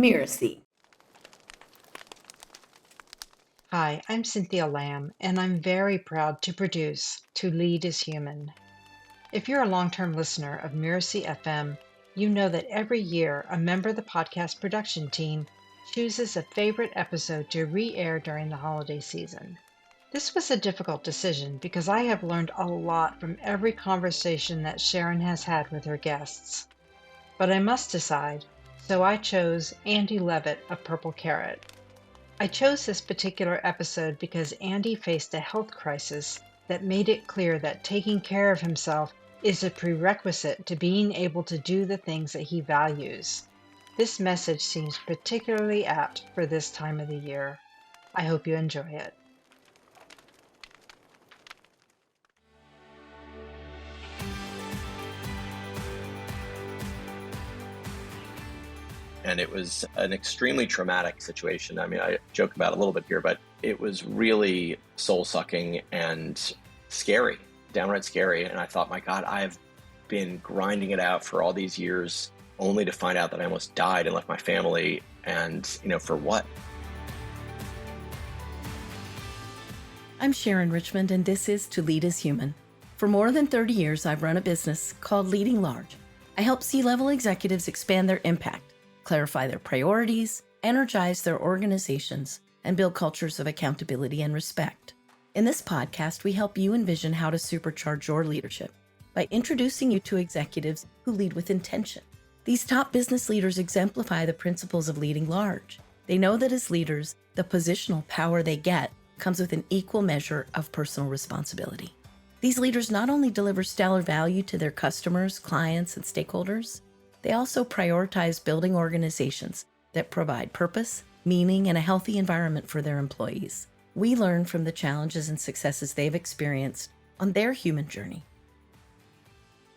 Mirasee. Hi, I'm Cynthia Lamb, and I'm very proud to produce To Lead is Human. If you're a long-term listener of Mirasee FM, you know that every year a member of the podcast production team chooses a favorite episode to re-air during the holiday season. This was a difficult decision because I have learned a lot from every conversation that Sharon has had with her guests. But I must decide, so I chose Andy Levitt of Purple Carrot. I chose this particular episode because Andy faced a health crisis that made it clear that taking care of himself is a prerequisite to being able to do the things that he values. This message seems particularly apt for this time of the year. I hope you enjoy it. And it was an extremely traumatic situation. I mean, I joke about it a little bit here, but it was really soul-sucking and scary, downright scary. And I thought, my God, I've been grinding it out for all these years only to find out that I almost died and left my family. And, for what? I'm Sharon Richmond, and this is To Lead is Human. For more than 30 years, I've run a business called Leading Large. I help C-level executives expand their impact, clarify their priorities, energize their organizations, and build cultures of accountability and respect. In this podcast, we help you envision how to supercharge your leadership by introducing you to executives who lead with intention. These top business leaders exemplify the principles of leading large. They know that as leaders, the positional power they get comes with an equal measure of personal responsibility. These leaders not only deliver stellar value to their customers, clients, and stakeholders, they also prioritize building organizations that provide purpose, meaning, and a healthy environment for their employees. We learn from the challenges and successes they've experienced on their human journey.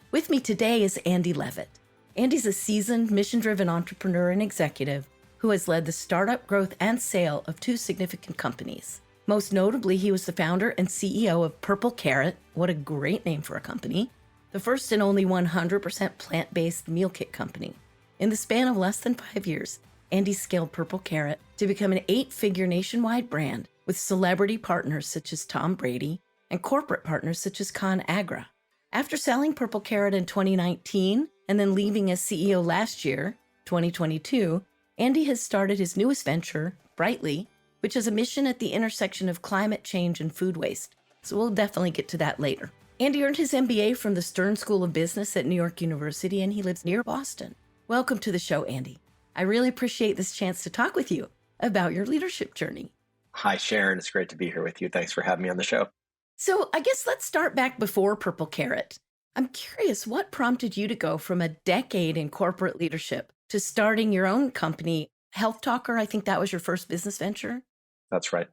With me today is Andy Levitt. Andy's a seasoned, mission-driven entrepreneur and executive who has led the startup growth and sale of two significant companies. Most notably, he was the founder and CEO of Purple Carrot, what a great name for a company, the first and only 100% plant-based meal kit company. In the span of less than 5 years, Andy scaled Purple Carrot to become an 8-figure nationwide brand with celebrity partners such as Tom Brady and corporate partners such as ConAgra. After selling Purple Carrot in 2019 and then leaving as CEO last year, 2022, Andy has started his newest venture, Brightly, which is a mission at the intersection of climate change and food waste. So we'll definitely get to that later. Andy earned his MBA from the Stern School of Business at New York University, and he lives near Boston. Welcome to the show, Andy. I really appreciate this chance to talk with you about your leadership journey. Hi, Sharon. It's great to be here with you. Thanks for having me on the show. So I guess let's start back before Purple Carrot. I'm curious, what prompted you to go from a decade in corporate leadership to starting your own company, Health Talker? I think that was your first business venture. That's right.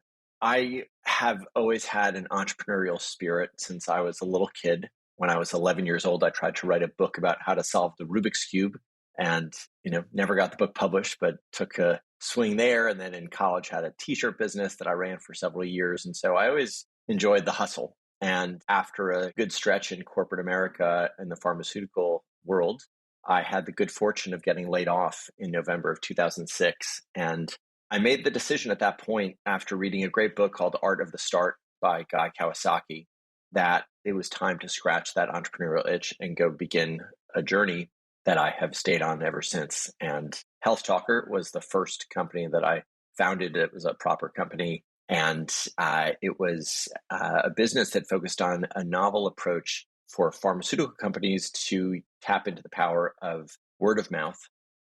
I have always had an entrepreneurial spirit since I was a little kid. When I was 11 years old, I tried to write a book about how to solve the Rubik's Cube and, never got the book published, but took a swing there. And then in college had a t-shirt business that I ran for several years. And so I always enjoyed the hustle. And after a good stretch in corporate America and the pharmaceutical world, I had the good fortune of getting laid off in November of 2006. And I made the decision at that point, after reading a great book called Art of the Start by Guy Kawasaki, that it was time to scratch that entrepreneurial itch and go begin a journey that I have stayed on ever since. And Health Talker was the first company that I founded. It was a proper company. And it was a business that focused on a novel approach for pharmaceutical companies to tap into the power of word of mouth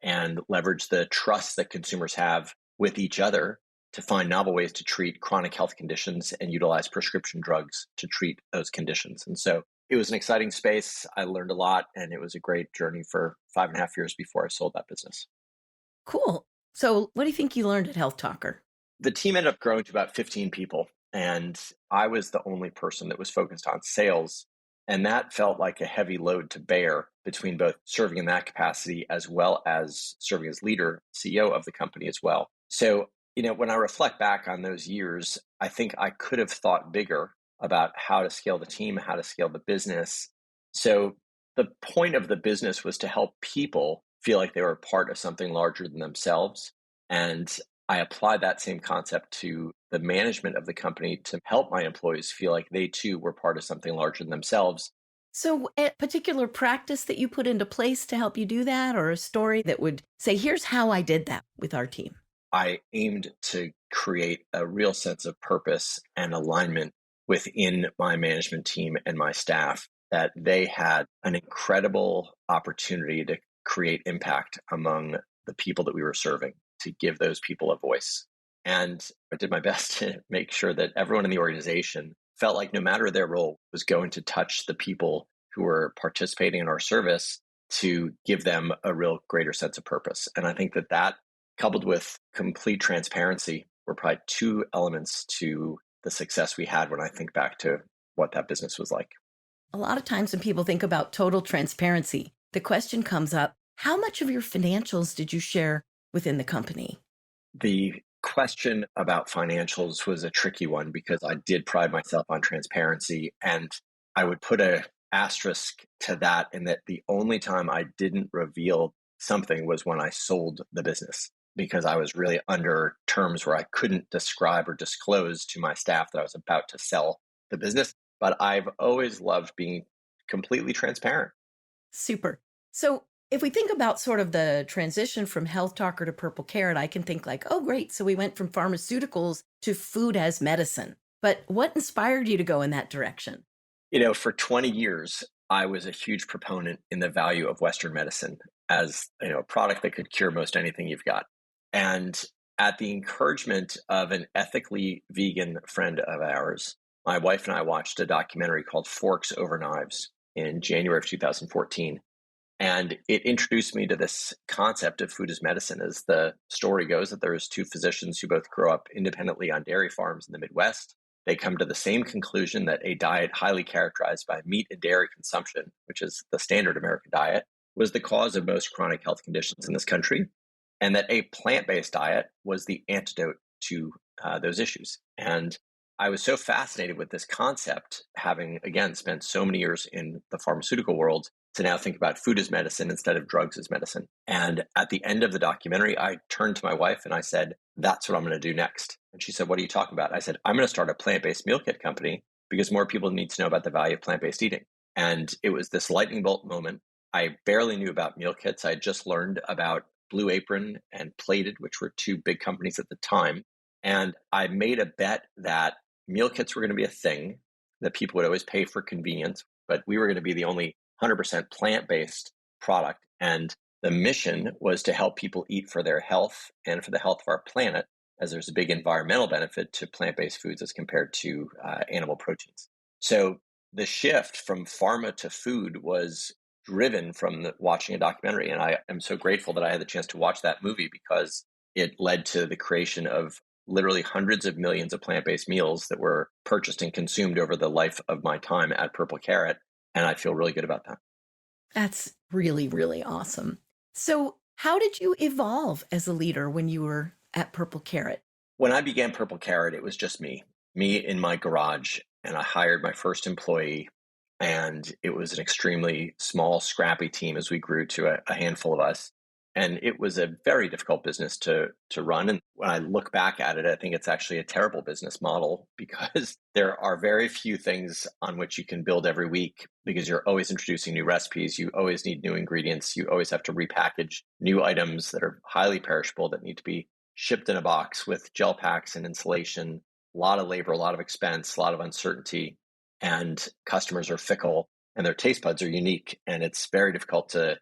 and leverage the trust that consumers have with each other to find novel ways to treat chronic health conditions and utilize prescription drugs to treat those conditions. And so it was an exciting space. I learned a lot, and it was a great journey for 5.5 years before I sold that business. Cool. So what do you think you learned at Health Talker? The team ended up growing to about 15 people, and I was the only person that was focused on sales. And that felt like a heavy load to bear between both serving in that capacity as well as serving as leader, CEO of the company as well. So, when I reflect back on those years, I think I could have thought bigger about how to scale the team, how to scale the business. So the point of the business was to help people feel like they were part of something larger than themselves. And I applied that same concept to the management of the company to help my employees feel like they too were part of something larger than themselves. So, a particular practice that you put into place to help you do that, or a story that would say, here's how I did that with our team? I aimed to create a real sense of purpose and alignment within my management team and my staff, that they had an incredible opportunity to create impact among the people that we were serving, to give those people a voice. And I did my best to make sure that everyone in the organization felt like no matter their role was going to touch the people who were participating in our service, to give them a real greater sense of purpose. And I think that that, coupled with complete transparency, were probably two elements to the success we had when I think back to what that business was like. A lot of times when people think about total transparency, the question comes up, how much of your financials did you share within the company? The question about financials was a tricky one because I did pride myself on transparency, and I would put a asterisk to that in that the only time I didn't reveal something was when I sold the business, because I was really under terms where I couldn't describe or disclose to my staff that I was about to sell the business. But I've always loved being completely transparent. Super. So if we think about sort of the transition from Health Talker to Purple Carrot, I can think like, oh, great. So we went from pharmaceuticals to food as medicine. But what inspired you to go in that direction? For 20 years, I was a huge proponent in the value of Western medicine as, a product that could cure most anything you've got. And at the encouragement of an ethically vegan friend of ours, my wife and I watched a documentary called Forks Over Knives in January of 2014. And it introduced me to this concept of food as medicine. As the story goes, that there was two physicians who both grew up independently on dairy farms in the Midwest. They come to the same conclusion that a diet highly characterized by meat and dairy consumption, which is the standard American diet, was the cause of most chronic health conditions in this country, and that a plant-based diet was the antidote to those issues. And I was so fascinated with this concept, having, again, spent so many years in the pharmaceutical world, to now think about food as medicine instead of drugs as medicine. And at the end of the documentary, I turned to my wife and I said, that's what I'm going to do next. And she said, what are you talking about? I said, I'm going to start a plant-based meal kit company because more people need to know about the value of plant-based eating. And it was this lightning bolt moment. I barely knew about meal kits. I had just learned about Blue Apron and Plated, which were two big companies at the time. And I made a bet that meal kits were going to be a thing, that people would always pay for convenience, but we were going to be the only 100% plant-based product. And the mission was to help people eat for their health and for the health of our planet, as there's a big environmental benefit to plant-based foods as compared to animal proteins. So the shift from pharma to food was driven from watching a documentary. And I am so grateful that I had the chance to watch that movie, because it led to the creation of literally hundreds of millions of plant-based meals that were purchased and consumed over the life of my time at Purple Carrot. And I feel really good about that. That's really, really awesome. So how did you evolve as a leader when you were at Purple Carrot? When I began Purple Carrot, it was just me in my garage, and I hired my first employee. And it was an extremely small, scrappy team as we grew to a handful of us. And it was a very difficult business to run. And when I look back at it, I think it's actually a terrible business model, because there are very few things on which you can build every week, because you're always introducing new recipes. You always need new ingredients. You always have to repackage new items that are highly perishable, that need to be shipped in a box with gel packs and insulation. A lot of labor, a lot of expense, a lot of uncertainty. And customers are fickle and their taste buds are unique. And it's very difficult to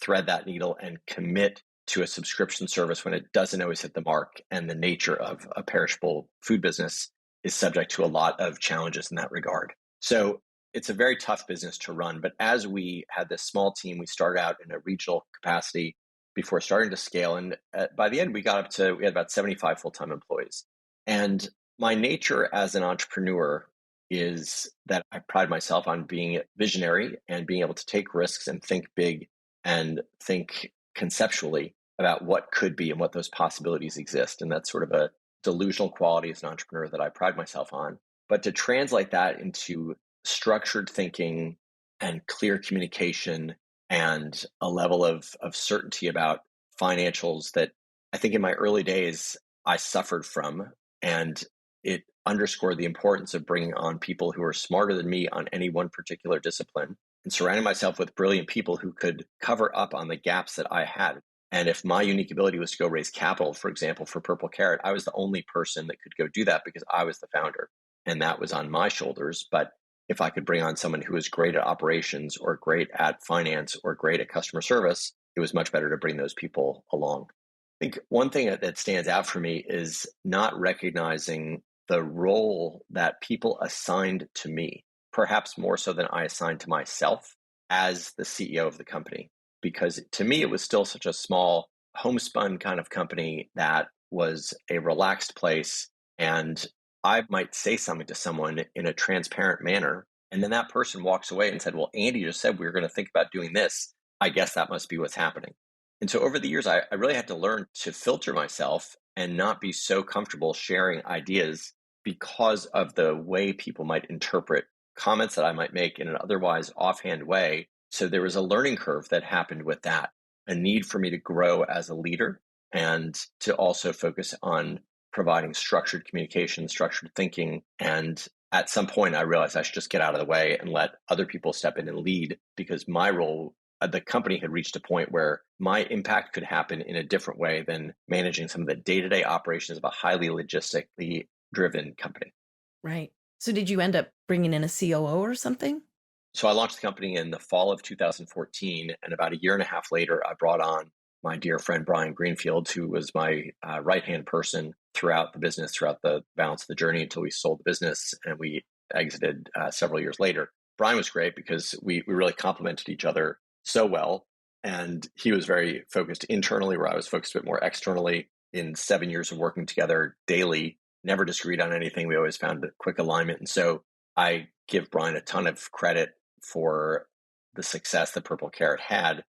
thread that needle and commit to a subscription service when it doesn't always hit the mark. And the nature of a perishable food business is subject to a lot of challenges in that regard. So it's a very tough business to run. But as we had this small team, we started out in a regional capacity before starting to scale. And by the end, we had about 75 full-time employees. And my nature as an entrepreneur is that I pride myself on being visionary and being able to take risks and think big and think conceptually about what could be and what those possibilities exist. And that's sort of a delusional quality as an entrepreneur that I pride myself on. But to translate that into structured thinking and clear communication and a level of certainty about financials that I think in my early days I suffered from. And it underscored the importance of bringing on people who are smarter than me on any one particular discipline and surrounding myself with brilliant people who could cover up on the gaps that I had. And if my unique ability was to go raise capital, for example, for Purple Carrot, I was the only person that could go do that because I was the founder and that was on my shoulders. But if I could bring on someone who was great at operations or great at finance or great at customer service, it was much better to bring those people along. I think one thing that stands out for me is not recognizing the role that people assigned to me, perhaps more so than I assigned to myself as the CEO of the company. Because to me, it was still such a small homespun kind of company that was a relaxed place. And I might say something to someone in a transparent manner. And then that person walks away and said, well, Andy just said we were going to think about doing this. I guess that must be what's happening. And so over the years, I really had to learn to filter myself and not be so comfortable sharing ideas because of the way people might interpret comments that I might make in an otherwise offhand way. So there was a learning curve that happened with that, a need for me to grow as a leader and to also focus on providing structured communication, structured thinking. And at some point, I realized I should just get out of the way and let other people step in and lead because my role, the company had reached a point where my impact could happen in a different way than managing some of the day-to-day operations of a highly logistically driven company. Right. So did you end up bringing in a COO or something? So I launched the company in the fall of 2014. And about a year and a half later, I brought on my dear friend, Brian Greenfield, who was my right-hand person throughout the business, throughout the balance of the journey until we sold the business and we exited several years later. Brian was great because we really complemented each other so well. And he was very focused internally, where I was focused a bit more externally. In 7 years of working together daily, never disagreed on anything. We always found a quick alignment. And so I give Brian a ton of credit for the success that Purple Carrot had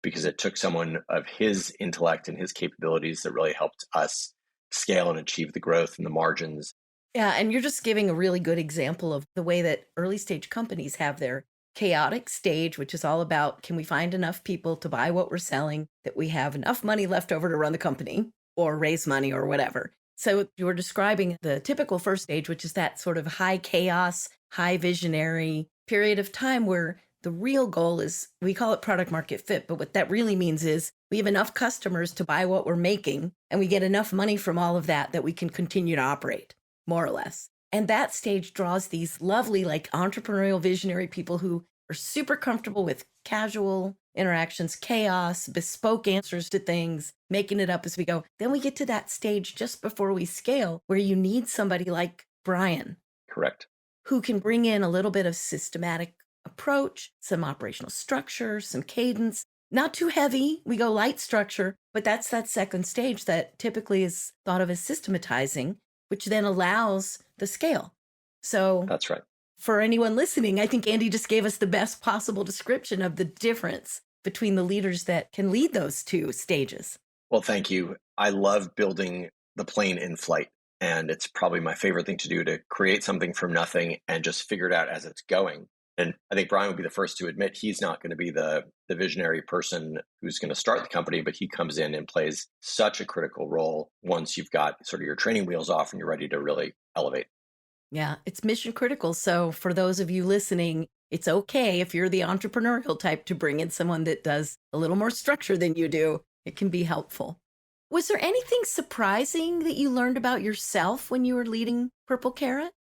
because it took someone of his intellect and his capabilities that really helped us scale and achieve the growth and the margins. Yeah, and you're just giving a really good example of the way that early stage companies have their chaotic stage, which is all about can we find enough people to buy what we're selling, that we have enough money left over to run the company or raise money or whatever. So you were describing the typical first stage, which is that sort of high chaos, high visionary period of time where the real goal is, we call it product market fit, but what that really means is we have enough customers to buy what we're making and we get enough money from all of that that we can continue to operate, more or less. And that stage draws these lovely, like entrepreneurial visionary people who are super comfortable with casual interactions, chaos, bespoke answers to things, making it up as we go. Then we get to that stage just before we scale where you need somebody like Brian. Correct. Who can bring in a little bit of systematic approach, some operational structure, some cadence, not too heavy. We go light structure, but that's that second stage that typically is thought of as systematizing, which then allows the scale. So that's right. For anyone listening, I think Andy just gave us the best possible description of the difference between the leaders that can lead those two stages. Well, thank you. I love building the plane in flight. And it's probably my favorite thing to do, to create something from nothing and just figure it out as it's going. And I think Brian would be the first to admit he's not going to be the visionary person who's going to start the company, but he comes in and plays such a critical role once you've got sort of your training wheels off and you're ready to really elevate. Yeah, it's mission critical. So for those of you listening, it's okay if you're the entrepreneurial type to bring in someone that does a little more structure than you do. It can be helpful. Was there anything surprising that you learned about yourself when you were leading Purple Carrot?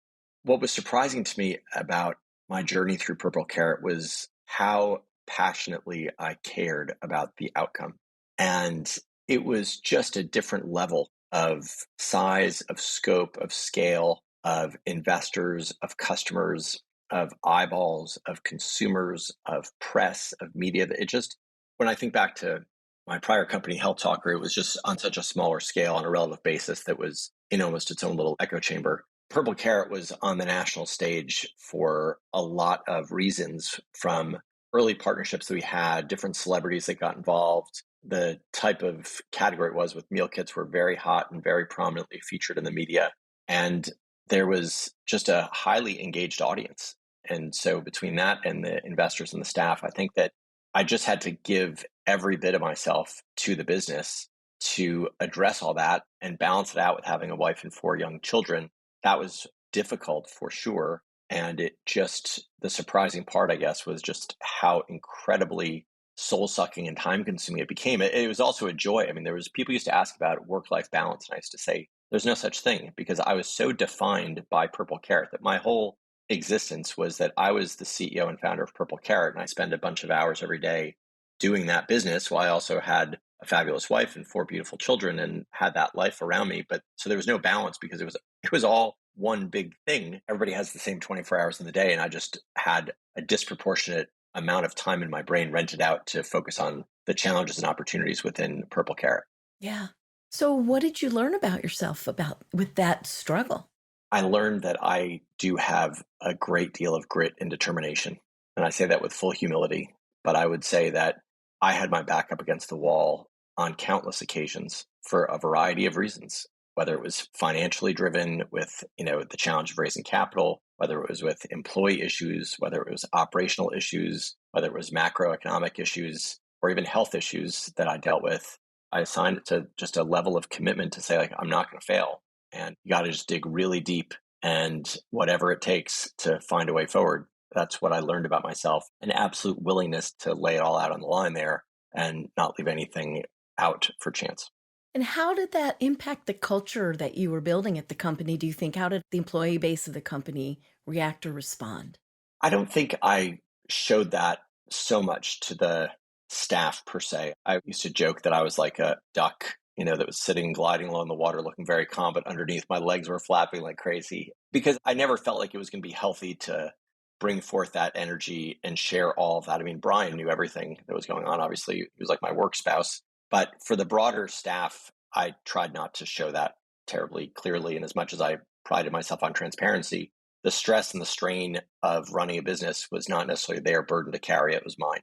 What was surprising to me about my journey through Purple Carrot was how passionately I cared about the outcome. And it was just a different level of size, of scope, of scale, of investors, of customers, of eyeballs, of consumers, of press, of media. It just, when I think back to my prior company, Health Talker, it was just on such a smaller scale on a relative basis that was in almost its own little echo chamber. Purple Carrot was on the national stage for a lot of reasons, from early partnerships that we had, different celebrities that got involved. The type of category it was with meal kits were very hot and very prominently featured in the media. And there was just a highly engaged audience. And so between that and the investors and the staff, I think that I just had to give every bit of myself to the business to address all that and balance it out with having a wife and 4 young children. That was difficult for sure. And it just, the surprising part, I guess, was just how incredibly soul sucking and time consuming it became. It was also a joy. I mean, there was people used to ask about work life balance, and I used to say, there's no such thing because I was so defined by Purple Carrot that my whole existence was that I was the CEO and founder of Purple Carrot, and I spent a bunch of hours every day doing that business while I also had a fabulous wife and 4 beautiful children and had that life around me. But so there was no balance because it was all one big thing. Everybody has the same 24 hours in the day, and I just had a disproportionate amount of time in my brain rented out to focus on the challenges and opportunities within Purple Carrot. Yeah. So what did you learn about yourself about with that struggle? I learned that I do have a great deal of grit and determination. And I say that with full humility. But I would say that I had my back up against the wall on countless occasions for a variety of reasons, whether it was financially driven with, the challenge of raising capital, whether it was with employee issues, whether it was operational issues, whether it was macroeconomic issues, or even health issues that I dealt with. I assigned it to just a level of commitment to say, like, I'm not going to fail. And you got to just dig really deep and whatever it takes to find a way forward. That's what I learned about myself, an absolute willingness to lay it all out on the line there and not leave anything out for chance. And how did that impact the culture that you were building at the company? Do you think, how did the employee base of the company react or respond? I don't think I showed that so much to the staff per se. I used to joke that I was like a duck, that was sitting, gliding along the water, looking very calm, but underneath my legs were flapping like crazy because I never felt like it was going to be healthy to bring forth that energy and share all of that. I mean, Brian knew everything that was going on. Obviously, he was like my work spouse. But for the broader staff, I tried not to show that terribly clearly. And as much as I prided myself on transparency, the stress and the strain of running a business was not necessarily their burden to carry. It was mine.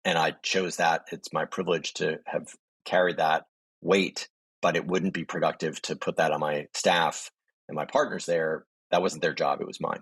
And I chose that. It's my privilege to have carried that weight, but it wouldn't be productive to put that on my staff and my partners there. That wasn't their job. It was mine.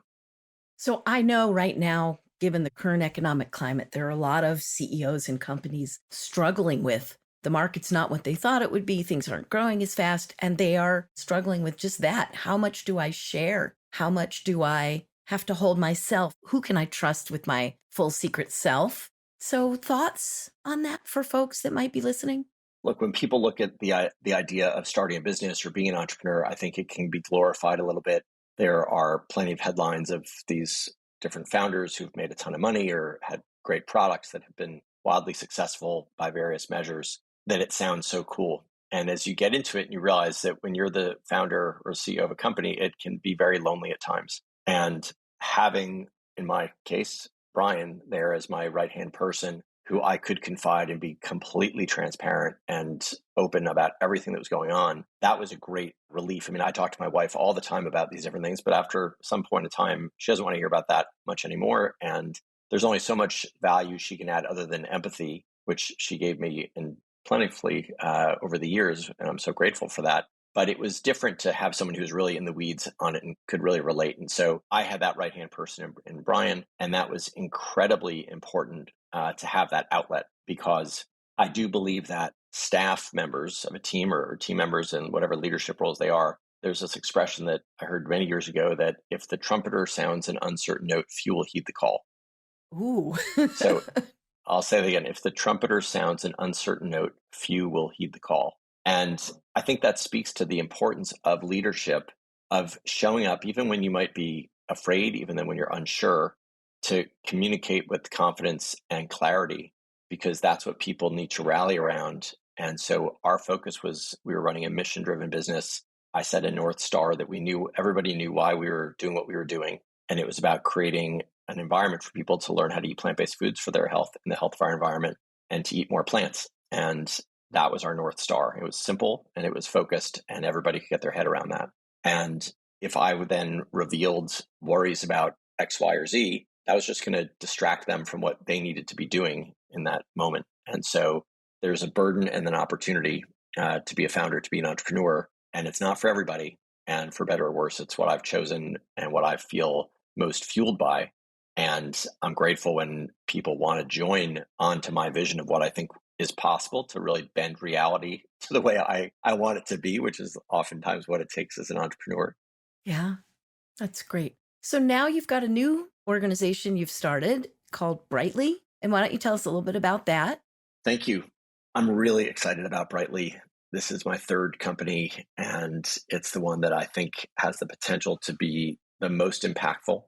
So I know right now, given the current economic climate, there are a lot of CEOs and companies struggling with the market's not what they thought it would be. Things aren't growing as fast, and they are struggling with just that. How much do I share? How much do I have to hold myself? Who can I trust with my full secret self? So thoughts on that for folks that might be listening? Look, when people look at the idea of starting a business or being an entrepreneur, I think it can be glorified a little bit. There are plenty of headlines of these different founders who've made a ton of money or had great products that have been wildly successful by various measures, that it sounds so cool. And as you get into it, you realize that when you're the founder or CEO of a company, it can be very lonely at times. And having, in my case, Brian there as my right-hand person who I could confide and be completely transparent and open about everything that was going on, that was a great relief. I mean, I talk to my wife all the time about these different things, but after some point in time, she doesn't want to hear about that much anymore. And there's only so much value she can add other than empathy, which she gave me in plentifully over the years. And I'm so grateful for that. But it was different to have someone who was really in the weeds on it and could really relate. And so I had that right-hand person in Brian, and that was incredibly important to have that outlet, because I do believe that staff members of a team or team members in whatever leadership roles they are, there's this expression that I heard many years ago that if the trumpeter sounds an uncertain note, few will heed the call. Ooh. So I'll say it again. If the trumpeter sounds an uncertain note, few will heed the call. And I think that speaks to the importance of leadership, of showing up, even when you might be afraid, even then when you're unsure, to communicate with confidence and clarity, because that's what people need to rally around. And so our focus was, we were running a mission-driven business. I set a North Star that everybody knew why we were doing what we were doing. And it was about creating an environment for people to learn how to eat plant-based foods for their health and the health of our environment, and to eat more plants. And that was our North Star. It was simple and it was focused, and everybody could get their head around that. And if I would then revealed worries about X, Y, or Z, that was just going to distract them from what they needed to be doing in that moment. And so there's a burden and an opportunity to be a founder, to be an entrepreneur, and it's not for everybody. And for better or worse, it's what I've chosen and what I feel most fueled by. And I'm grateful when people want to join onto my vision of what I think is possible to really bend reality to the way I want it to be, which is oftentimes what it takes as an entrepreneur. Yeah, that's great. So now you've got a new organization you've started called Brightly. And why don't you tell us a little bit about that? Thank you. I'm really excited about Brightly. This is my third company, and it's the one that I think has the potential to be the most impactful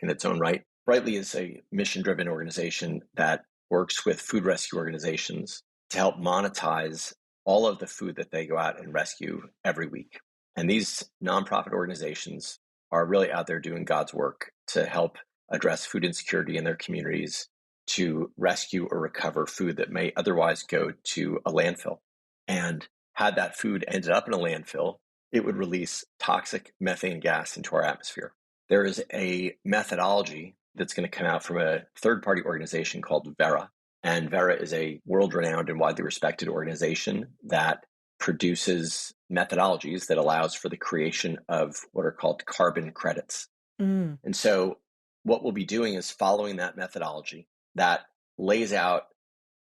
in its own right. Brightly is a mission driven organization that works with food rescue organizations to help monetize all of the food that they go out and rescue every week. And these nonprofit organizations are really out there doing God's work to help address food insecurity in their communities, to rescue or recover food that may otherwise go to a landfill. And had that food ended up in a landfill, it would release toxic methane gas into our atmosphere. There is a methodology that's going to come out from a third-party organization called Vera. And Vera is a world-renowned and widely respected organization that produces methodologies that allows for the creation of what are called carbon credits. Mm. And so what we'll be doing is following that methodology that lays out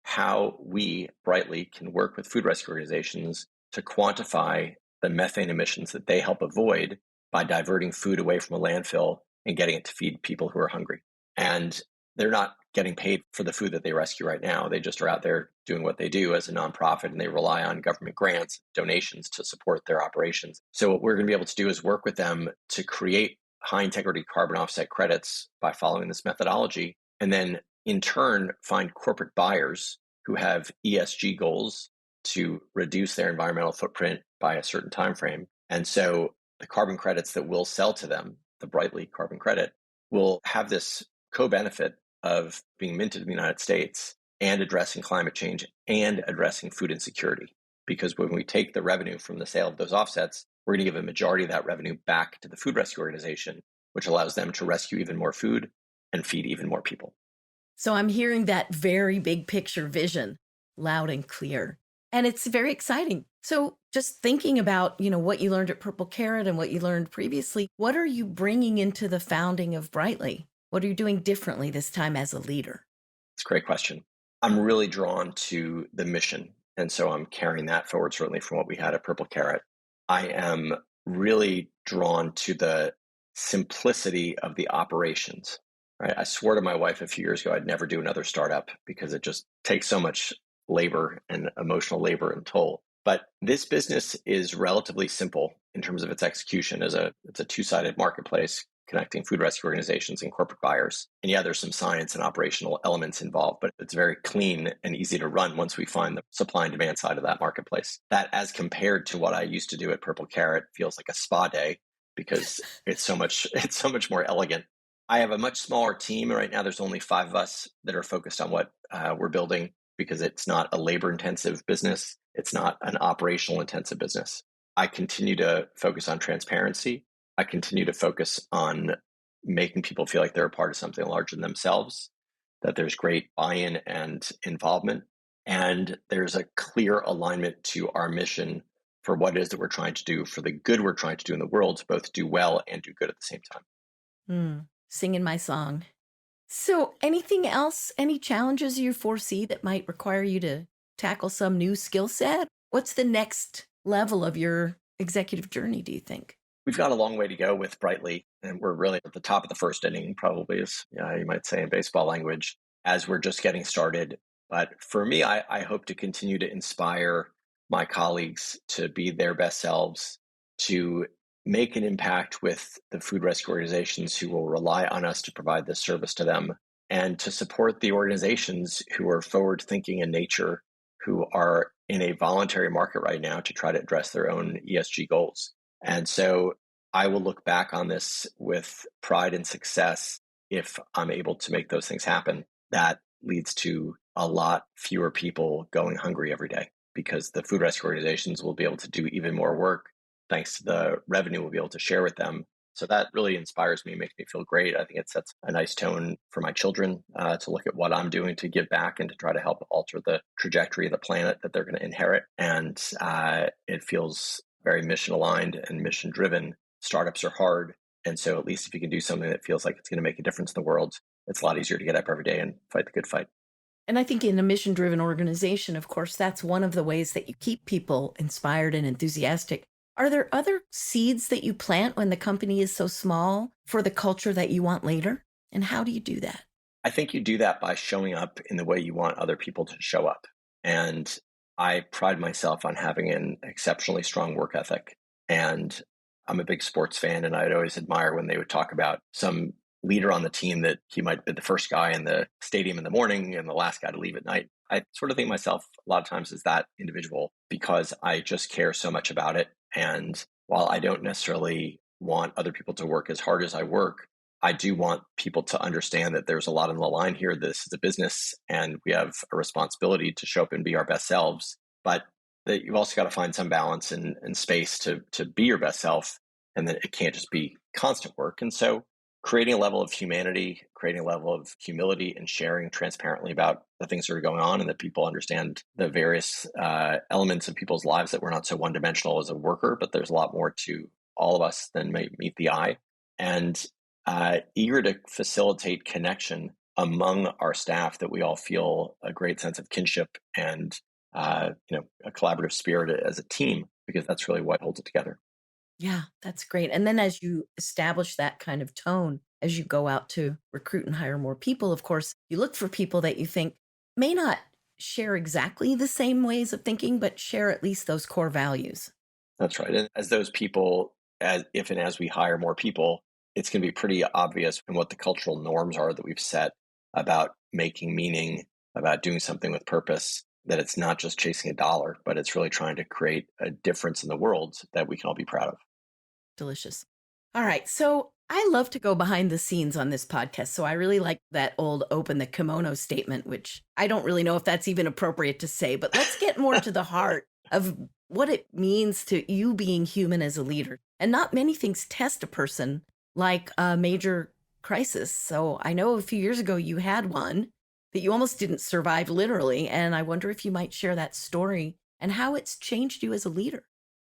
how we, Brightly, can work with food rescue organizations to quantify the methane emissions that they help avoid by diverting food away from a landfill and getting it to feed people who are hungry. And they're not getting paid for the food that they rescue right now. They just are out there doing what they do as a nonprofit, and they rely on government grants, donations to support their operations. So what we're going to be able to do is work with them to create high integrity carbon offset credits by following this methodology, and then in turn find corporate buyers who have ESG goals to reduce their environmental footprint by a certain time frame. And so the carbon credits that we'll sell to them, the Brightly carbon credit, will have this co-benefit of being minted in the United States and addressing climate change and addressing food insecurity. Because when we take the revenue from the sale of those offsets, we're going to give a majority of that revenue back to the food rescue organization, which allows them to rescue even more food and feed even more people. So I'm hearing that very big picture vision loud and clear. And it's very exciting. So just thinking about, what you learned at Purple Carrot and what you learned previously, what are you bringing into the founding of Brightly? What are you doing differently this time as a leader? It's a great question. I'm really drawn to the mission. And so I'm carrying that forward, certainly from what we had at Purple Carrot. I am really drawn to the simplicity of the operations. Right? I swore to my wife a few years ago I'd never do another startup because it just takes so much labor and emotional labor and toll. But this business is relatively simple in terms of its execution. It's a two-sided marketplace connecting food rescue organizations and corporate buyers. And yeah, there's some science and operational elements involved, but it's very clean and easy to run once we find the supply and demand side of that marketplace. That, as compared to what I used to do at Purple Carrot, feels like a spa day because it's so much more elegant. I have a much smaller team right now. There's only 5 of us that are focused on what we're building because it's not a labor intensive business. It's not an operational intensive business. I continue to focus on transparency. I continue to focus on making people feel like they're a part of something larger than themselves, that there's great buy-in and involvement, and there's a clear alignment to our mission for what it is that we're trying to do, for the good we're trying to do in the world, to both do well and do good at the same time. Singing my song. So anything else, any challenges you foresee that might require you to tackle some new skill set? What's the next level of your executive journey, do you think? We've got a long way to go with Brightly, and we're really at the top of the first inning, probably, is you might say in baseball language, as we're just getting started. But for me, I hope to continue to inspire my colleagues to be their best selves, to make an impact with the food rescue organizations who will rely on us to provide this service to them, and to support the organizations who are forward thinking in nature, who are in a voluntary market right now to try to address their own ESG goals. And so I will look back on this with pride and success if I'm able to make those things happen. That leads to a lot fewer people going hungry every day because the food rescue organizations will be able to do even more work thanks to the revenue we'll be able to share with them. So that really inspires me, makes me feel great. I think it sets a nice tone for my children to look at what I'm doing to give back and to try to help alter the trajectory of the planet that they're going to inherit. And it feels very mission aligned and mission driven. Startups are hard. And so at least if you can do something that feels like it's going to make a difference in the world, it's a lot easier to get up every day and fight the good fight. And I think in a mission-driven organization, of course, that's one of the ways that you keep people inspired and enthusiastic. Are there other seeds that you plant when the company is so small for the culture that you want later? And how do you do that? I think you do that by showing up in the way you want other people to show up. And I pride myself on having an exceptionally strong work ethic. And I'm a big sports fan, and I'd always admire when they would talk about some leader on the team that he might be the first guy in the stadium in the morning and the last guy to leave at night. I sort of think myself a lot of times as that individual because I just care so much about it. And while I don't necessarily want other people to work as hard as I work, I do want people to understand that there's a lot on the line here. This is a business and we have a responsibility to show up and be our best selves. But that you've also got to find some balance and space to be your best self. And that it can't just be constant work. And so creating a level of humanity, creating a level of humility and sharing transparently about the things that are going on and that people understand the various elements of people's lives, that we're not so one-dimensional as a worker, but there's a lot more to all of us than may meet the eye. And eager to facilitate connection among our staff, that we all feel a great sense of kinship and a collaborative spirit as a team, because that's really what holds it together. Yeah, that's great. And then as you establish that kind of tone, as you go out to recruit and hire more people, of course, you look for people that you think may not share exactly the same ways of thinking, but share at least those core values. That's right. And as those people, as we hire more people, it's going to be pretty obvious in what the cultural norms are that we've set about making meaning, about doing something with purpose, that it's not just chasing a dollar, but it's really trying to create a difference in the world that we can all be proud of. Delicious. All right. So I love to go behind the scenes on this podcast. So I really like that old open the kimono statement, which I don't really know if that's even appropriate to say, but let's get more to the heart of what it means to you being human as a leader. And not many things test a person like a major crisis. So I know a few years ago you had one that you almost didn't survive literally. And I wonder if you might share that story and how it's changed you as a leader.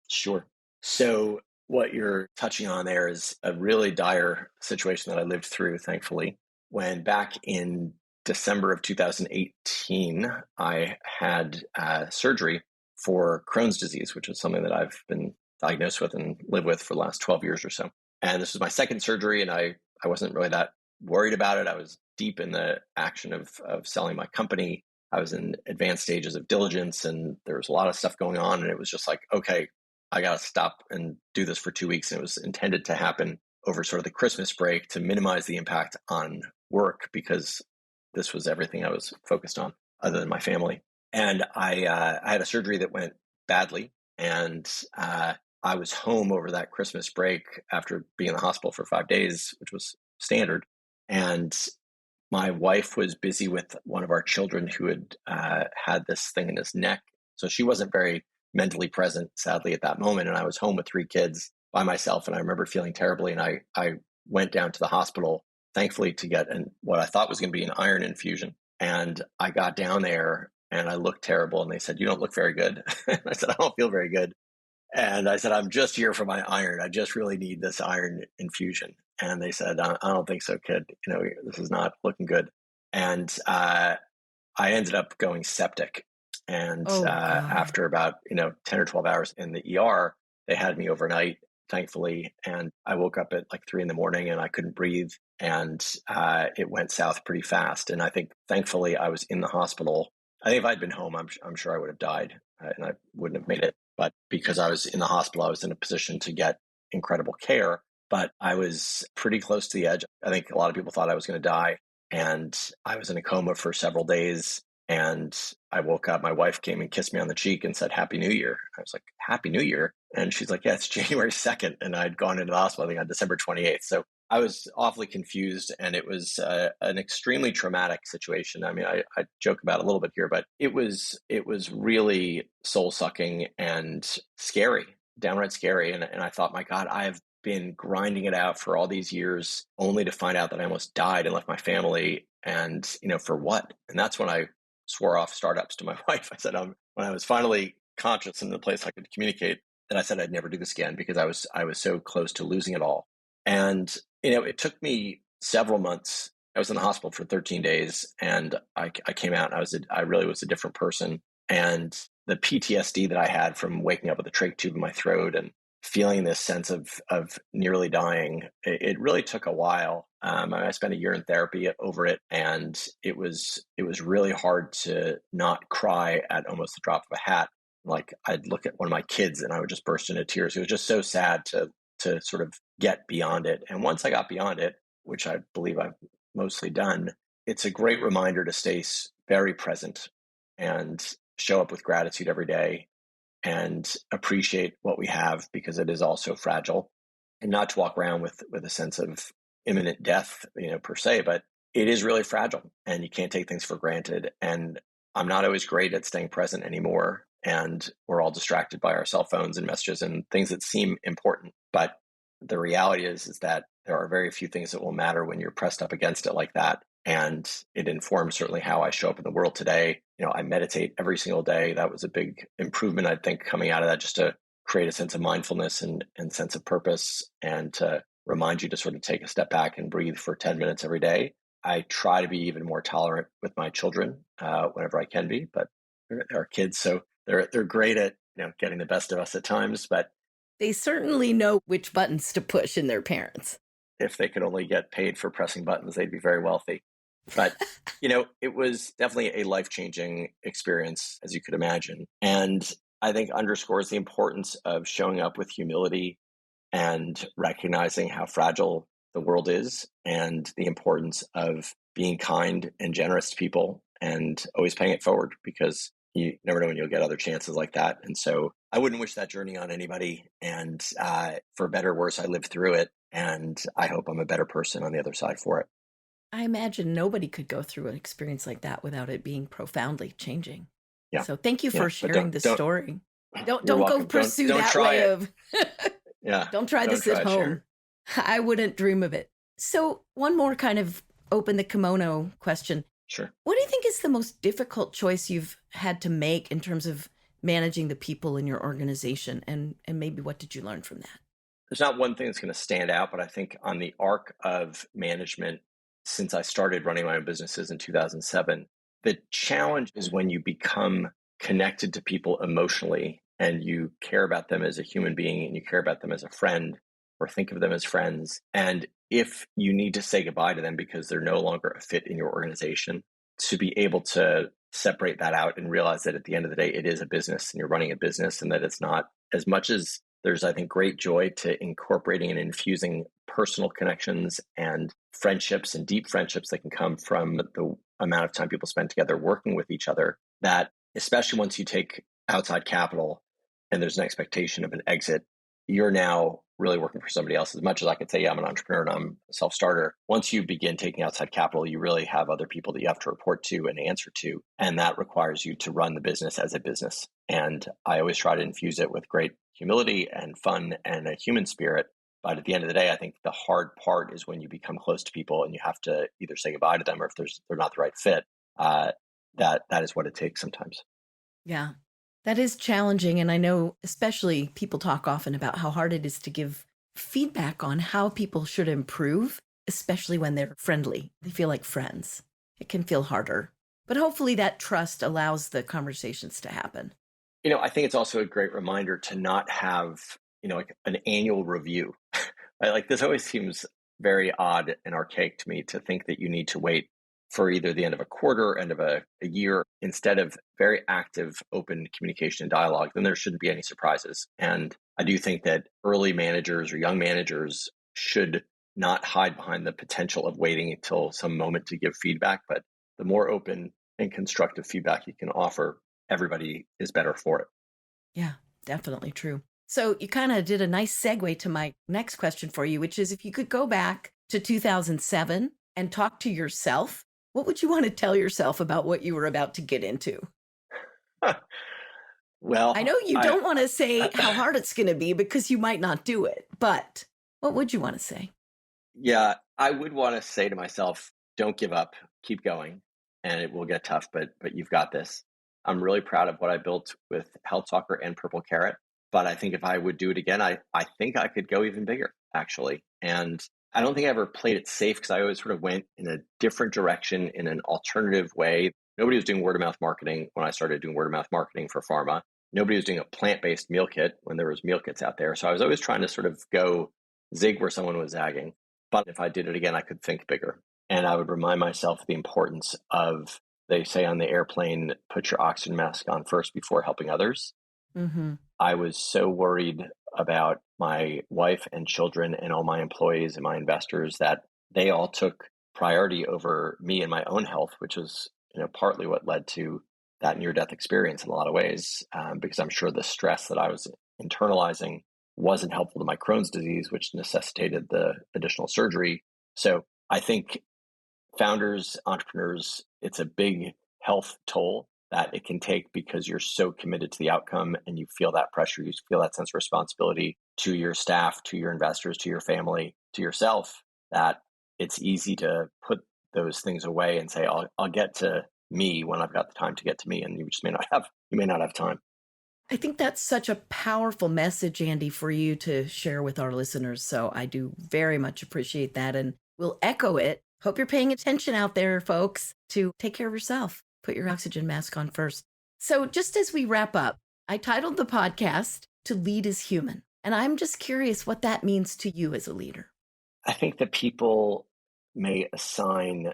Sure. So what you're touching on there is a really dire situation that I lived through, thankfully, when back in December of 2018, I had surgery for Crohn's disease, which is something that I've been diagnosed with and live with for the last 12 years or so. And this was my second surgery, and I wasn't really that worried about it. I was deep in the action of selling my company. I was in advanced stages of diligence, and there was a lot of stuff going on. And it was just like, okay, I got to stop and do this for 2 weeks. And it was intended to happen over sort of the Christmas break to minimize the impact on work, because this was everything I was focused on other than my family. And I had a surgery that went badly. And I was home over that Christmas break after being in the hospital for 5 days, which was standard. And my wife was busy with one of our children who had had this thing in his neck. So she wasn't very mentally present, sadly, at that moment. And I was home with 3 kids by myself. And I remember feeling terribly. And I went down to the hospital, thankfully, to get what I thought was going to be an iron infusion. And I got down there and I looked terrible. And they said, "You don't look very good." And I said, "I don't feel very good." And I said, "I'm just here for my iron. I just really need this iron infusion." And they said, "I don't think so, kid. This is not looking good." And I ended up going septic. And Oh, God. after about 10 or 12 hours in the ER, they had me overnight, thankfully. And I woke up at like 3 a.m. and I couldn't breathe. And it went south pretty fast. And I think, thankfully, I was in the hospital. I think if I'd been home, I'm sure I would have died and I wouldn't have made it. But because I was in the hospital, I was in a position to get incredible care. But I was pretty close to the edge. I think a lot of people thought I was going to die. And I was in a coma for several days. And I woke up, my wife came and kissed me on the cheek and said, "Happy New Year." I was like, "Happy New Year?" And she's like, "Yeah, it's January 2nd. And I'd gone into the hospital, I think, on December 28th. So I was awfully confused, and it was an extremely traumatic situation. I mean, I joke about it a little bit here, but it was really soul-sucking and scary, downright scary. And I thought, my God, I've been grinding it out for all these years only to find out that I almost died and left my family. And, for what? And that's when I swore off startups to my wife. I said, when I was finally conscious in the place I could communicate, then I said I'd never do this again, because I was so close to losing it all. And, it took me several months. I was in the hospital for 13 days and I came out and I really was a different person. And the PTSD that I had from waking up with a trach tube in my throat and feeling this sense of nearly dying, it really took a while. I spent a year in therapy over it, and it was really hard to not cry at almost the drop of a hat. Like I'd look at one of my kids and I would just burst into tears. It was just so sad to sort of get beyond it. And once I got beyond it, which I believe I've mostly done, it's a great reminder to stay very present and show up with gratitude every day and appreciate what we have because it is also fragile, and not to walk around with a sense of imminent death, per se, but it is really fragile and you can't take things for granted. And I'm not always great at staying present anymore. And we're all distracted by our cell phones and messages and things that seem important. But the reality is that there are very few things that will matter when you're pressed up against it like that. And it informs certainly how I show up in the world today. I meditate every single day. That was a big improvement, I think, coming out of that, just to create a sense of mindfulness and sense of purpose, and to remind you to sort of take a step back and breathe for 10 minutes every day. I try to be even more tolerant with my children whenever I can be, but they're kids, so they're great at getting the best of us at times. But They certainly know which buttons to push in their parents. if they could only get paid for pressing buttons, they'd be very wealthy. But, it was definitely a life-changing experience, as you could imagine. And I think underscores the importance of showing up with humility and recognizing how fragile the world is, and the importance of being kind and generous to people and always paying it forward, because you never know when you'll get other chances like that. And so I wouldn't wish that journey on anybody. And for better or worse, I lived through it. And I hope I'm a better person on the other side for it. I imagine nobody could go through an experience like that without it being profoundly changing. Yeah. So thank you Yeah. for But sharing the story. Don't you're go welcome. pursue Don't that try way it. of Yeah. don't try Don't this try at it, home. Sharon. I wouldn't dream of it. So one more kind of open the kimono question. Sure. What do you think is the most difficult choice you've had to make in terms of managing the people in your organization? And maybe what did you learn from that? There's not one thing that's going to stand out, but I think on the arc of management, since I started running my own businesses in 2007, the challenge is when you become connected to people emotionally and you care about them as a human being and you care about them as a friend or think of them as friends. And if you need to say goodbye to them because they're no longer a fit in your organization, to be able to separate that out and realize that at the end of the day, it is a business and you're running a business, and that it's not, as much as there's, I think, great joy to incorporating and infusing personal connections and friendships and deep friendships that can come from the amount of time people spend together working with each other, that especially once you take outside capital and there's an expectation of an exit, you're now really working for somebody else. As much as I could say, yeah, I'm an entrepreneur and I'm a self-starter, once you begin taking outside capital, you really have other people that you have to report to and answer to. And that requires you to run the business as a business. And I always try to infuse it with great humility and fun and a human spirit. But at the end of the day, I think the hard part is when you become close to people and you have to either say goodbye to them, or if they're not the right fit, that is what it takes sometimes. Yeah, that is challenging. And I know, especially, people talk often about how hard it is to give feedback on how people should improve, especially when they're friendly. They feel like friends. It can feel harder. But hopefully that trust allows the conversations to happen. I think it's also a great reminder to not have, like an annual review. Right? Like, this always seems very odd and archaic to me, to think that you need to wait for either the end of a quarter, end of a year, instead of very active, open communication and dialogue. Then there shouldn't be any surprises. And I do think that early managers or young managers should not hide behind the potential of waiting until some moment to give feedback. But the more open and constructive feedback you can offer, everybody is better for it. Yeah, definitely true. So you kind of did a nice segue to my next question for you, which is, if you could go back to 2007 and talk to yourself, what would you want to tell yourself about what you were about to get into? Well, I know you don't want to say how hard it's going to be because you might not do it, but what would you want to say? Yeah, I would want to say to myself, don't give up, keep going, and it will get tough, but you've got this. I'm really proud of what I built with Health Talker and Purple Carrot, but I think if I would do it again, I think I could go even bigger. actually. And I don't think I ever played it safe because I always sort of went in a different direction in an alternative way. Nobody was doing word of mouth marketing when I started doing word of mouth marketing for pharma. Nobody was doing a plant-based meal kit when there was meal kits out there. So I was always trying to sort of go zig where someone was zagging. But if I did it again, I could think bigger. And I would remind myself the importance of, they say on the airplane, put your oxygen mask on first before helping others. Mm-hmm. I was so worried about my wife and children and all my employees and my investors that they all took priority over me and my own health, which is, partly what led to that near-death experience in a lot of ways, because I'm sure the stress that I was internalizing wasn't helpful to my Crohn's disease, which necessitated the additional surgery. So I think founders, entrepreneurs, it's a big health toll that it can take because you're so committed to the outcome and you feel that pressure, you feel that sense of responsibility to your staff, to your investors, to your family, to yourself, that it's easy to put those things away and say, I'll get to me when I've got the time to get to me. And you just may not have time. I think that's such a powerful message, Andy, for you to share with our listeners. So I do very much appreciate that. And we'll echo it. Hope you're paying attention out there, folks, to take care of yourself. Put your oxygen mask on first. So just as we wrap up, I titled the podcast "To Lead is Human." And I'm just curious what that means to you as a leader. I think that people may assign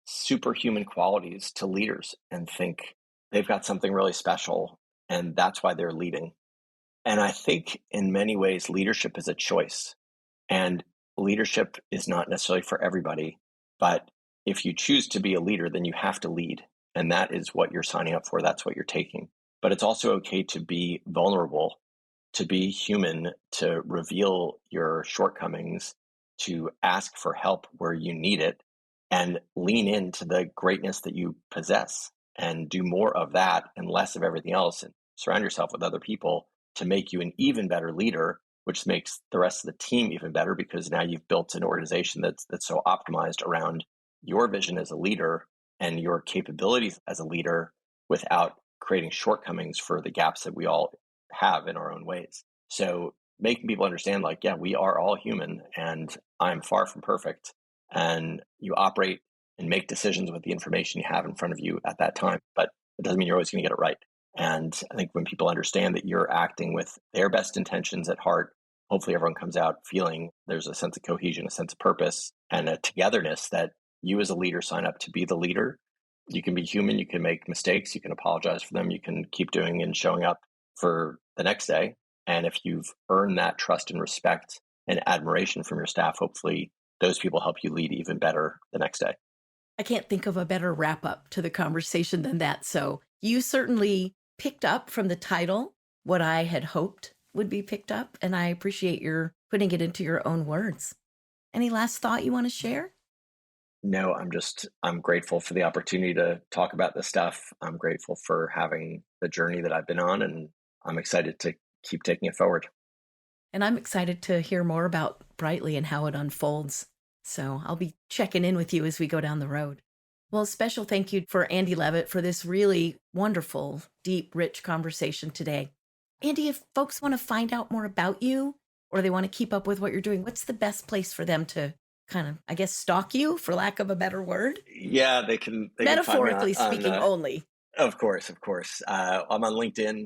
superhuman qualities to leaders and think they've got something really special and that's why they're leading. And I think in many ways, leadership is a choice, and leadership is not necessarily for everybody. But if you choose to be a leader, then you have to lead. And that is what you're signing up for. That's what you're taking. But it's also okay to be vulnerable, to be human, to reveal your shortcomings, to ask for help where you need it, and lean into the greatness that you possess and do more of that and less of everything else. And surround yourself with other people to make you an even better leader, which makes the rest of the team even better because now you've built an organization that's so optimized around your vision as a leader and your capabilities as a leader without creating shortcomings for the gaps that we all have in our own ways. So making people understand, like, yeah, we are all human and I'm far from perfect. And you operate and make decisions with the information you have in front of you at that time. But it doesn't mean you're always going to get it right. And I think when people understand that you're acting with their best intentions at heart, hopefully everyone comes out feeling there's a sense of cohesion, a sense of purpose, and a togetherness that you as a leader sign up to be the leader. You can be human, you can make mistakes, you can apologize for them, you can keep doing and showing up for the next day. And if you've earned that trust and respect and admiration from your staff, hopefully those people help you lead even better the next day. I can't think of a better wrap up to the conversation than that. So you certainly picked up from the title what I had hoped would be picked up, and I appreciate your putting it into your own words. Any last thought you want to share? No, I'm grateful for the opportunity to talk about this stuff. I'm grateful for having the journey that I've been on, and I'm excited to keep taking it forward. And I'm excited to hear more about Brightly and how it unfolds. So I'll be checking in with you as we go down the road. Well, a special thank you for Andy Levitt for this really wonderful, deep, rich conversation today. Andy, if folks want to find out more about you or they want to keep up with what you're doing, what's the best place for them to kind of, I guess, stalk you, for lack of a better word? Yeah, they can. Metaphorically speaking only. Of course. I'm on LinkedIn,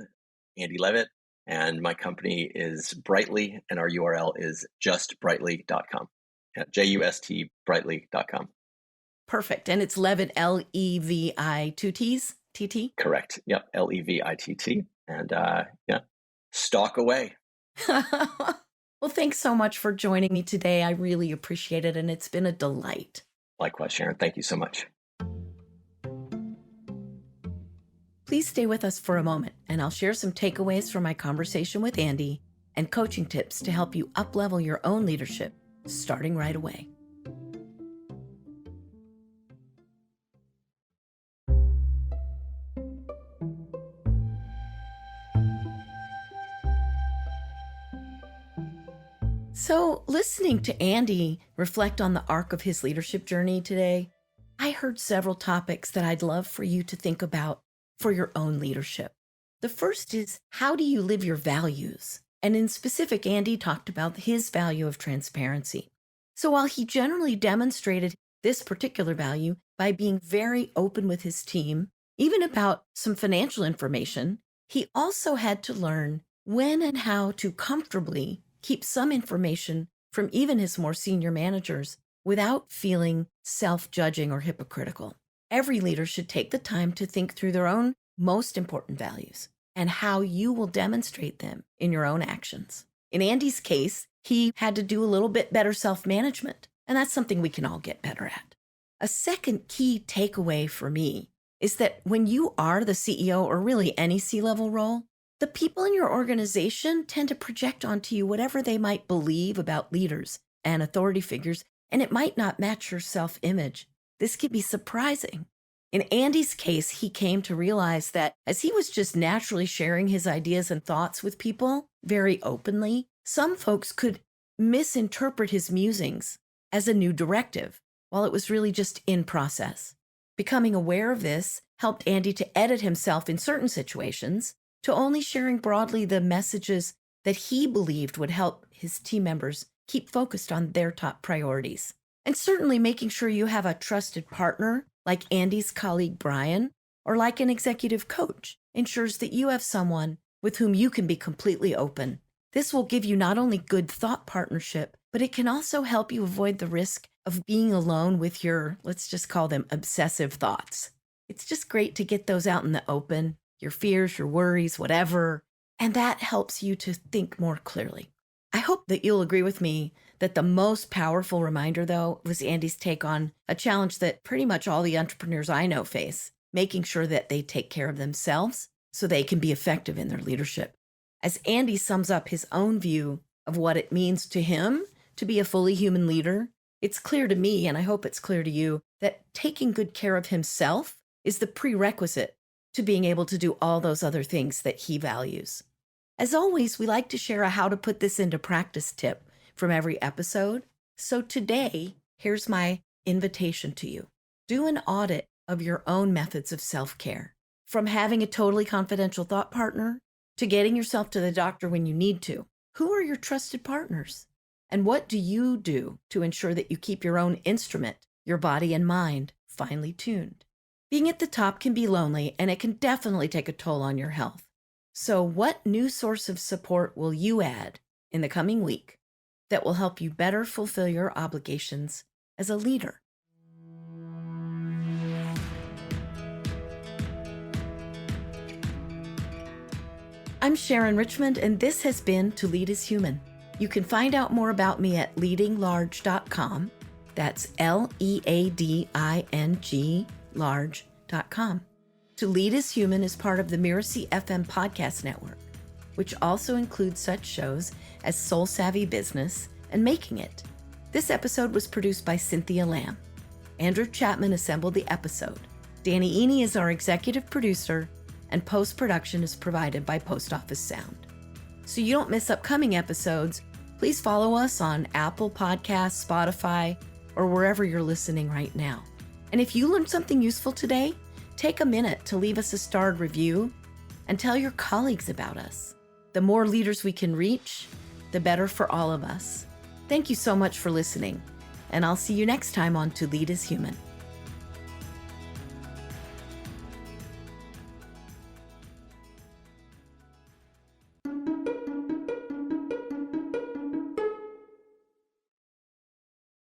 Andy Levitt, and my company is Brightly, and our URL is justbrightly.com. JUST brightly.com. Perfect. And it's Levitt, Levi, two T's, TT? Correct. Yep. Levitt. And stalk away. Well, thanks so much for joining me today. I really appreciate it. And it's been a delight. Likewise, Sharon. Thank you so much. Please stay with us for a moment, and I'll share some takeaways from my conversation with Andy and coaching tips to help you uplevel your own leadership, starting right away. So, listening to Andy reflect on the arc of his leadership journey today, I heard several topics that I'd love for you to think about for your own leadership. The first is, how do you live your values And in specific, Andy talked about his value of transparency. So while he generally demonstrated this particular value by being very open with his team, even about some financial information, he also had to learn when and how to comfortably keep some information from even his more senior managers without feeling self-judging or hypocritical. Every leader should take the time to think through their own most important values and how you will demonstrate them in your own actions. In Andy's case, he had to do a little bit better self-management, and that's something we can all get better at. A second key takeaway for me is that when you are the CEO or really any C-level role, the people in your organization tend to project onto you whatever they might believe about leaders and authority figures, and it might not match your self-image. This can be surprising. In Andy's case, he came to realize that as he was just naturally sharing his ideas and thoughts with people very openly, some folks could misinterpret his musings as a new directive, while it was really just in process. Becoming aware of this helped Andy to edit himself in certain situations to only sharing broadly the messages that he believed would help his team members keep focused on their top priorities. And certainly making sure you have a trusted partner like Andy's colleague Brian, or like an executive coach, ensures that you have someone with whom you can be completely open. This will give you not only good thought partnership, but it can also help you avoid the risk of being alone with your, let's just call them obsessive thoughts. It's just great to get those out in the open, your fears, your worries, whatever, and that helps you to think more clearly. I hope that you'll agree with me that the most powerful reminder, though, was Andy's take on a challenge that pretty much all the entrepreneurs I know face, making sure that they take care of themselves so they can be effective in their leadership. As Andy sums up his own view of what it means to him to be a fully human leader, it's clear to me, and I hope it's clear to you, that taking good care of himself is the prerequisite to being able to do all those other things that he values. As always, we like to share a how to put this into practice tip from every episode. So today, here's my invitation to you. Do an audit of your own methods of self-care. From having a totally confidential thought partner to getting yourself to the doctor when you need to. Who are your trusted partners? And what do you do to ensure that you keep your own instrument, your body and mind, finely tuned? Being at the top can be lonely, and it can definitely take a toll on your health. So what new source of support will you add in the coming week that will help you better fulfill your obligations as a leader? I'm Sharon Richmond, and this has been To Lead is Human. You can find out more about me at leadinglarge.com. That's LEADING large.com. To Lead is Human is part of the Mirasee FM podcast network, which also includes such shows as Soul Savvy Business and Making It. This episode was produced by Cynthia Lamb. Andrew Chapman assembled the episode. Danny Eni is our executive producer, and post-production is provided by Post Office Sound. So you don't miss upcoming episodes, please follow us on Apple Podcasts, Spotify, or wherever you're listening right now. And if you learned something useful today, take a minute to leave us a starred review and tell your colleagues about us. The more leaders we can reach, the better for all of us. Thank you so much for listening, and I'll see you next time on To Lead is Human.